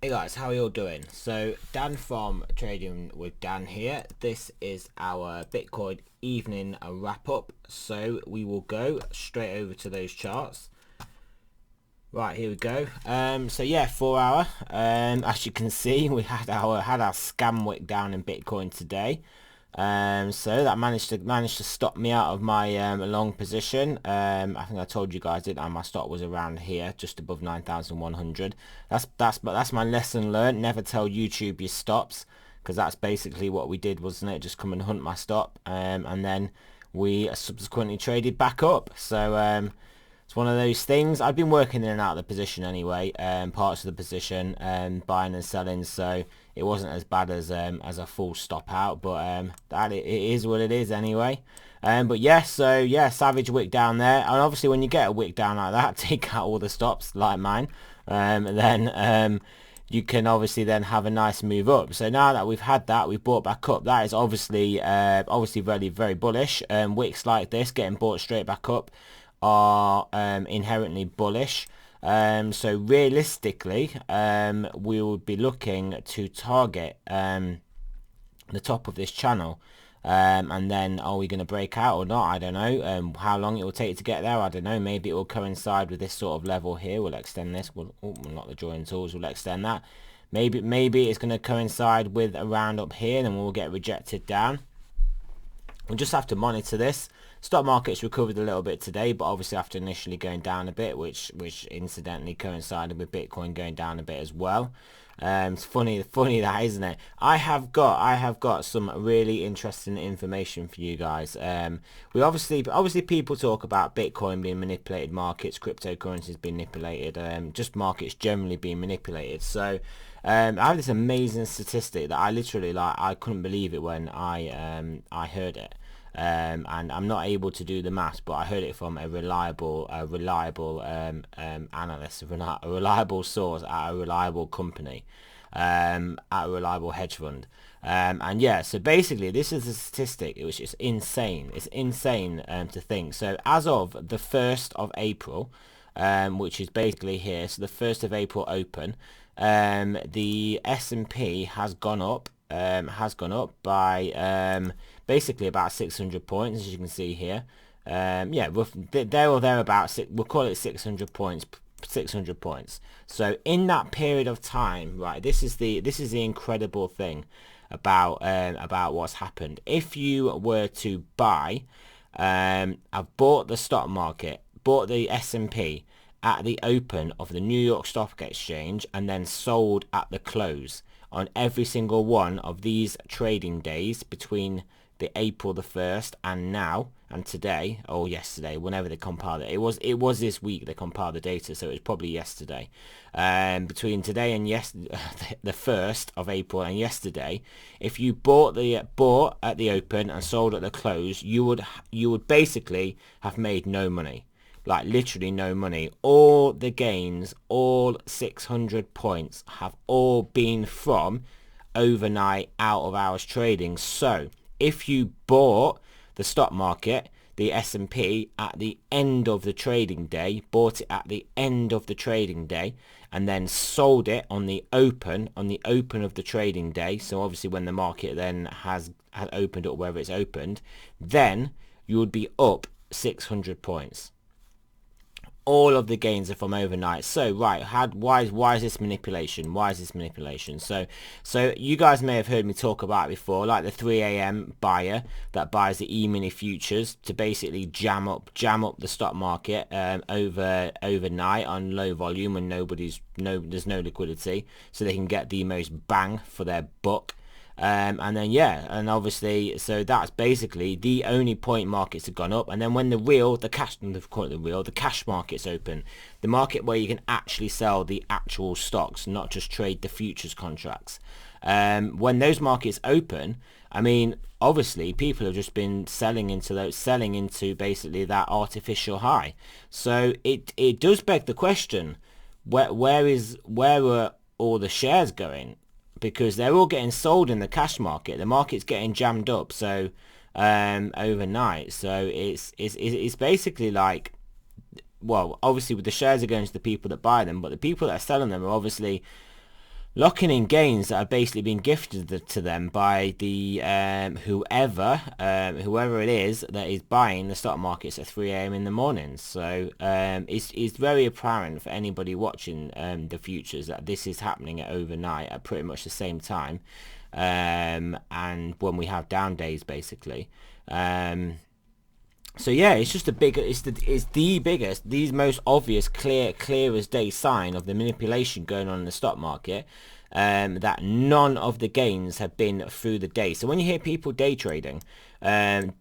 Hey guys, how are you all doing? So Dan from Trading with Dan here. This is our Bitcoin evening wrap up. So we will go straight over to those charts. Right, here we go. So yeah, 4 hour. As you can see, we had our scam wick down in Bitcoin today. So that managed to stop me out of my long position. I think I told you guys, didn't I? My stop was around here, just above 9,100. That's my lesson learned. Never tell YouTube your stops, because that's basically what we did, wasn't it? Just come and hunt my stop, and then we subsequently traded back up. So it's one of those things. I've been working in and out of the position anyway, parts of the position, buying and selling, so it wasn't as bad as a full stop out, but that it is what it is anyway. But yeah, so yeah, savage wick down there, and obviously when you get a wick down like that, take out all the stops like mine, then you can obviously then have a nice move up. So now that we've had that, we've bought back up. That is obviously very, very bullish. Wicks like this getting bought straight back up are inherently bullish. So realistically, we would be looking to target the top of this channel. And then are we going to break out or not? I don't know. How long it will take to get there, I don't know. Maybe it will coincide with this sort of level here. We'll extend this. We'll not the drawing tools. We'll extend that. Maybe it's going to coincide with a round up here, and we'll get rejected down. We'll just have to monitor this. Stock market's recovered a little bit today, but obviously after initially going down a bit, which incidentally coincided with Bitcoin going down a bit as well. It's funny that, isn't it? I have got some really interesting information for you guys. We obviously people talk about Bitcoin being manipulated markets, cryptocurrencies being manipulated, just markets generally being manipulated. So I have this amazing statistic that I literally I couldn't believe it when I heard it. And I'm not able to do the maths, but I heard it from a reliable analyst, a reliable source at a reliable company, at a reliable hedge fund. And yeah, so basically this is a statistic which is insane. It's insane to think. So as of the 1st of April, which is basically here, so the 1st of April open, the S&P has gone up by basically about 600 points, as you can see here. Yeah, there or thereabouts. We'll call it 600 points. 600 points. So in that period of time, right? This is the incredible thing about what's happened. If you were to buy, I've bought the stock market, bought the S&P at the open of the New York Stock Exchange, and then sold at the close on every single one of these trading days between the April the 1st and now and today, or yesterday, whenever they compiled it. It was this week they compiled the data, so it was probably yesterday. Between today and the 1st of April and yesterday, if you bought at the open and sold at the close, you would basically have made no money. Like literally no money. All the gains, all 600 points, have all been from overnight out of hours trading. So if you bought the stock market, the S&P, at the end of the trading day, bought it at the end of the trading day, and then sold it on the open of the trading day, so obviously when the market then has opened up wherever it's opened, then you would be up 600 points. All of the gains are from overnight. So right, why is this manipulation? Why is this manipulation? So you guys may have heard me talk about it before, like the 3 a.m. buyer that buys the E-mini futures to basically jam up the stock market overnight on low volume when there's no liquidity, so they can get the most bang for their buck. And then yeah, and obviously, so that's basically the only point markets have gone up. And then when the cash market's open, the market where you can actually sell the actual stocks, not just trade the futures contracts. When those markets open, I mean, obviously people have just been selling into basically that artificial high. So it does beg the question, where are all the shares going? Because they're all getting sold in the cash market. The market's getting jammed up, so overnight. So it's basically like, well, obviously with the shares are going to the people that buy them, but the people that are selling them are obviously locking in gains that have basically been gifted to them by the whoever it is that is buying the stock markets at 3 a.m. in the morning. So it's very apparent for anybody watching the futures that this is happening at overnight at pretty much the same time, and when we have down days basically. So yeah, it's just the biggest, the most obvious, clear as day sign of the manipulation going on in the stock market, that none of the gains have been through the day. So when you hear people day trading, they're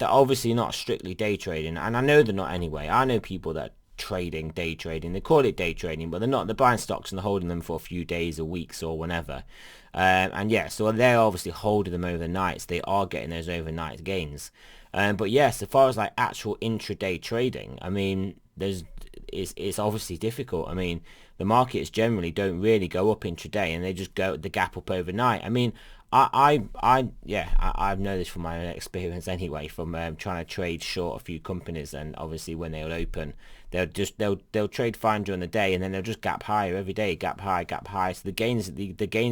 obviously not strictly day trading, and I know they're not anyway. I know people that day trading, they call it day trading, but they're not. They're buying stocks and they're holding them for a few days or weeks or whenever. And yeah, so they're obviously holding them overnight, so they are getting those overnight gains. But yeah, so far as like actual intraday trading, I mean, it's obviously difficult. I mean, the markets generally don't really go up intraday, and they just go the gap up overnight. I mean, I know this from my own experience anyway, from trying to trade short a few companies, and obviously when they'll open, they'll trade fine during the day, and then they'll just gap higher every day, gap high. So the gains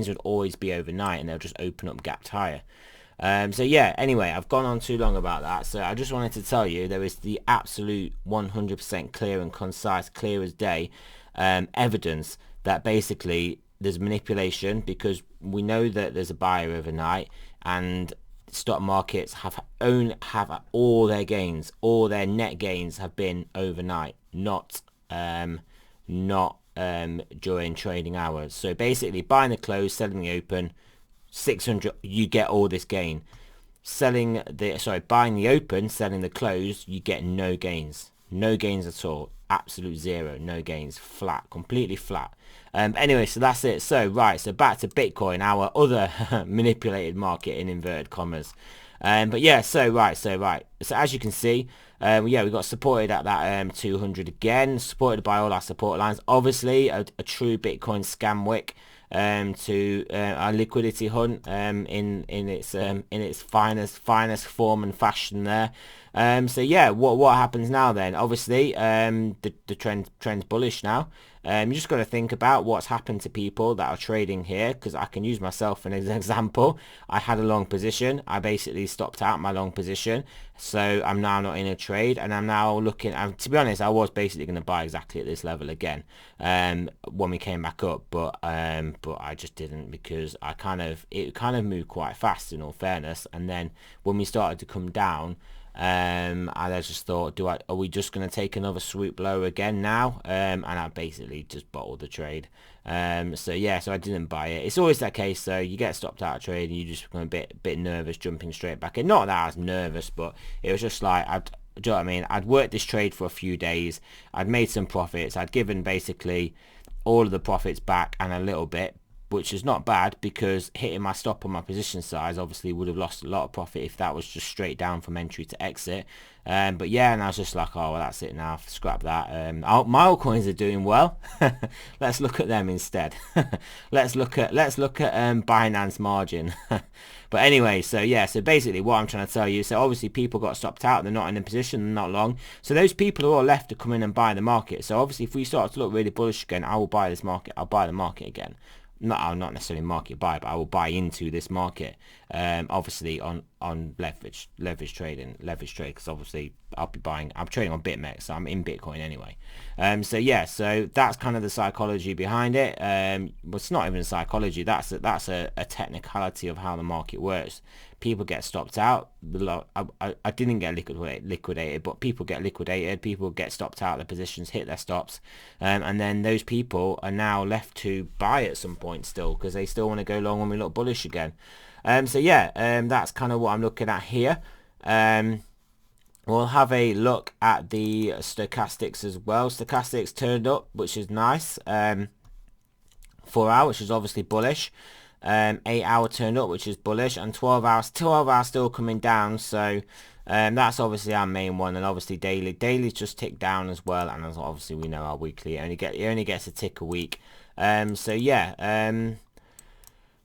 would always be overnight, and they'll just open up gapped higher. So yeah, anyway, I've gone on too long about that. So I just wanted to tell you there is the absolute 100% clear and concise, clear as day evidence that basically there's manipulation, because we know that there's a buyer overnight, and stock markets have all their gains, all their net gains have been overnight, not during trading hours. So basically, buying the close, selling the open, 600, you get all this gain. Buying the open, selling the close, you get no gains at all, absolute zero, no gains, flat, completely flat. Anyway, so that's it. So back to Bitcoin, our other manipulated market in inverted commas. But yeah, so as you can see, we got supported at that 200 again, supported by all our support lines. Obviously a true Bitcoin scam wick to our liquidity hunt in its finest form and fashion there. So yeah, what happens now then? Obviously the trend's bullish now. You just got to think about what's happened to people that are trading here, because I can use myself as an example. I had a long position. I basically stopped out my long position, so I'm now not in a trade, and I'm now looking. To be honest, I was basically going to buy exactly at this level again when we came back up, but I just didn't, because it kind of moved quite fast, in all fairness. And then when we started to come down, I just thought, are we just going to take another swoop lower again now? And I basically just bottled the trade. So I didn't buy it. It's always that case, so you get stopped out of trade and you just become a bit nervous jumping straight back in. Not that I was nervous, but it was just like, do you know what I mean? I'd worked this trade for a few days. I'd made some profits. I'd given basically all of the profits back and a little bit, which is not bad, because hitting my stop on my position size obviously would have lost a lot of profit if that was just straight down from entry to exit. But yeah, and I was just like, oh well, that's it now, scrap that. My altcoins are doing well. Let's look at them instead. let's look at Binance margin. But anyway, so basically what I'm trying to tell you, so obviously people got stopped out, they're not in a position, they're not long, so those people are all left to come in and buy the market. So obviously if we start to look really bullish again, I will buy this market, I'll buy the market again. I'll not necessarily market buy, but I will buy into this market. Obviously on leverage trade, because obviously I'm trading on BitMEX, so I'm in Bitcoin anyway. So that's kind of the psychology behind it. Well, it's not even a psychology, that's a technicality of how the market works. People get stopped out. I didn't get liquidated, but people get liquidated. People get stopped out of their positions, hit their stops, and then those people are now left to buy at some point still, because they still want to go long when we look bullish again. That's kind of what I'm looking at here. We'll have a look at the stochastics as well. Stochastics turned up, which is nice. 4 hour, which is obviously bullish. 8 hour turned up, which is bullish, and 12 hours still coming down. So that's obviously our main one, and obviously daily's just tick down as well, and as obviously we know our weekly it only gets a tick a week.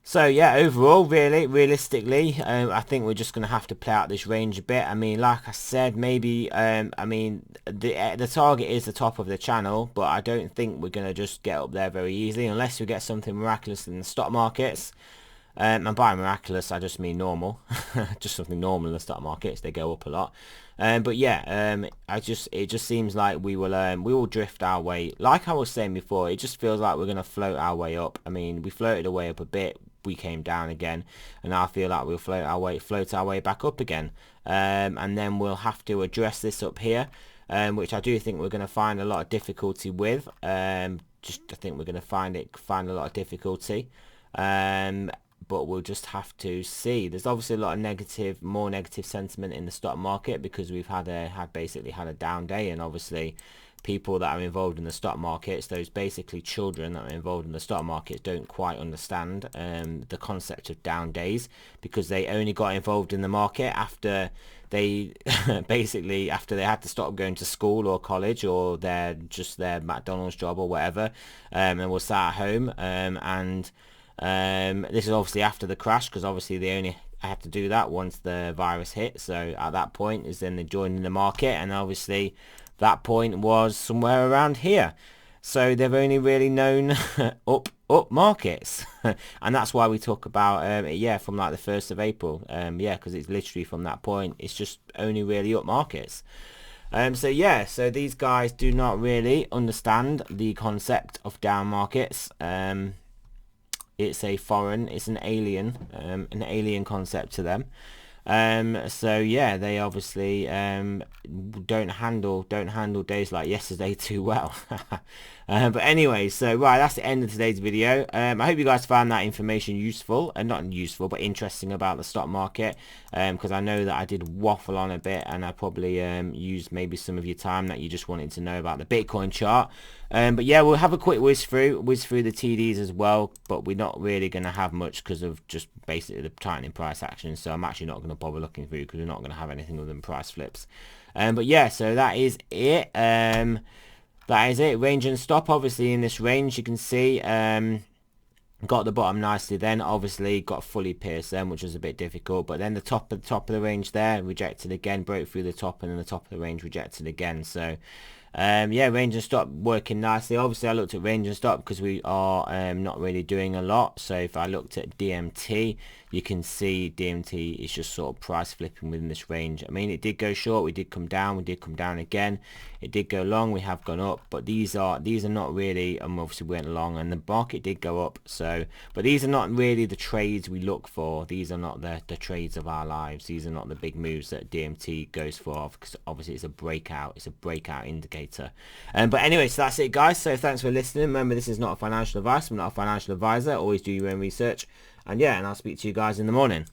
So yeah, overall, realistically, I think we're just going to have to play out this range a bit. I mean, like I said, maybe, I mean, the target is the top of the channel, but I don't think we're going to just get up there very easily unless we get something miraculous in the stock markets. And by miraculous, I just mean normal, just something normal in the stock markets. They go up a lot, but yeah, it just seems like we will drift our way. Like I was saying before, it just feels like we're gonna float our way up. I mean, we floated our way up a bit, we came down again, and I feel like we'll float our way back up again, and then we'll have to address this up here, which I do think we're gonna find a lot of difficulty with. I think we're gonna find a lot of difficulty. But we'll just have to see. There's obviously a lot of more negative sentiment in the stock market because we've basically had a down day, and obviously people that are involved in the stock markets, those basically children that are involved in the stock markets, don't quite understand the concept of down days, because they only got involved in the market after they basically after they had to stop going to school or college or their McDonald's job or whatever, and were sat at home, and this is obviously after the crash, because obviously they only had to do that once the virus hit. So at that point is then they joined in the market, and obviously that point was somewhere around here. So they've only really known up markets, and that's why we talk about from like the 1st of April, because it's literally from that point it's just only really up markets. So these guys do not really understand the concept of down markets. It's an alien concept to them. So yeah, they obviously don't handle days like yesterday too well. But anyway, so right, that's the end of today's video. I hope you guys found that information useful, and not useful but interesting about the stock market, because I know that I did waffle on a bit, and I probably used maybe some of your time that you just wanted to know about the Bitcoin chart. But yeah, we'll have a quick whiz through the TDs as well, but we're not really going to have much because of just basically the tightening price action. So I'm actually not going to bother looking through because we're not going to have anything other than price flips. But yeah, so that is it. Range and stop, obviously in this range you can see got the bottom nicely, then obviously got fully pierced then, which was a bit difficult, but then the top of the range there rejected again, broke through the top, and then the top of the range rejected again. So yeah, range and stop working nicely. Obviously I looked at range and stop because we are not really doing a lot. So if I looked at DMT, you can see DMT is just sort of price flipping within this range. I mean, it did go short, we did come down again, it did go long, we have gone up, but these are not really, obviously we went long and the market did go up. So but these are not really the trades we look for. These are not the trades of our lives. These are not the big moves that DMT goes for, because obviously it's a breakout indicator. But anyway, so that's it guys. So thanks for listening. Remember, this is not a financial advice. I'm not a financial advisor. Always do your own research, and yeah, and I'll speak to you guys in the morning.